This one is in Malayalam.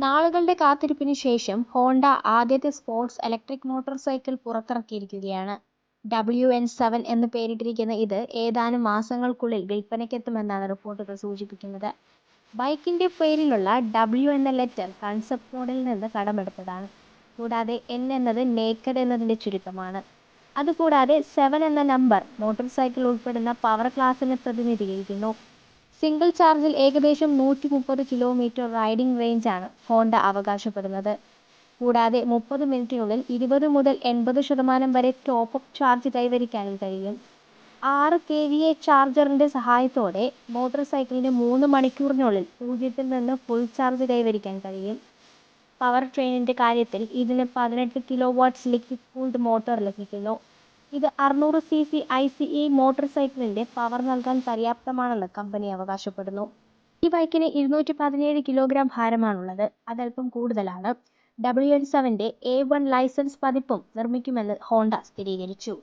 നാളുകളുടെ കാത്തിരിപ്പിന് ശേഷം ഹോണ്ട ആദ്യത്തെ സ്പോർട്സ് ഇലക്ട്രിക് മോട്ടോർ സൈക്കിൾ പുറത്തിറക്കിയിരിക്കുകയാണ്. WN7 എന്ന് പേരിട്ടിരിക്കുന്ന ഇത് ഏതാനും മാസങ്ങൾക്കുള്ളിൽ വിൽപ്പനയ്ക്കെത്തുമെന്നാണ് റിപ്പോർട്ടുകൾ സൂചിപ്പിക്കുന്നത്. ബൈക്കിന്റെ പേരിലുള്ള W എന്ന ലെറ്റർ കൺസെപ്റ്റ് മോഡലിൽ നിന്ന് കടമെടുത്തതാണ്. കൂടാതെ N എന്നത് നേക്കഡ് എന്നതിന്റെ ചുരുക്കമാണ്. അതുകൂടാതെ 7 എന്ന നമ്പർ മോട്ടോർ സൈക്കിൾ ഉൾപ്പെടുന്ന പവർ ക്ലാസിനെ പ്രതിനിധീകരിക്കുന്നു. സിംഗിൾ ചാർജിൽ ഏകദേശം 130 കിലോമീറ്റർ റൈഡിംഗ് റേഞ്ചാണ് ഹോണ്ട അവകാശപ്പെടുന്നത്. കൂടാതെ 30 മിനിറ്റിനുള്ളിൽ 20 മുതൽ 80% വരെ ടോപ്പ് അപ്പ് ചാർജ് കൈവരിക്കാനും കഴിയും. 6 kVA ചാർജറിന്റെ സഹായത്തോടെ മോട്ടോർ സൈക്കിളിന് 3 മണിക്കൂറിനുള്ളിൽ 0 നിന്ന് ഫുൾ ചാർജ് കൈവരിക്കാൻ കഴിയും. പവർ ട്രെയിനിന്റെ കാര്യത്തിൽ ഇതിന് 18 കിലോവാട്ട്സ് ലിക്വിഡ് കൂൾഡ് മോട്ടോർ ലഭിക്കുന്നു. ഇത് 600 cc ICE മോട്ടോർ സൈക്കിളിന്റെ പവർ നൽകാൻ പര്യാപ്തമാണെന്ന് കമ്പനി അവകാശപ്പെടുന്നു. ഈ ബൈക്കിന് 217 കിലോഗ്രാം ഭാരമാണുള്ളത്. അതല്പം കൂടുതലാണ്. WN7ന്റെ A1 ലൈസൻസ് പതിപ്പും നിർമ്മിക്കുമെന്ന് ഹോണ്ട സ്ഥിരീകരിച്ചു.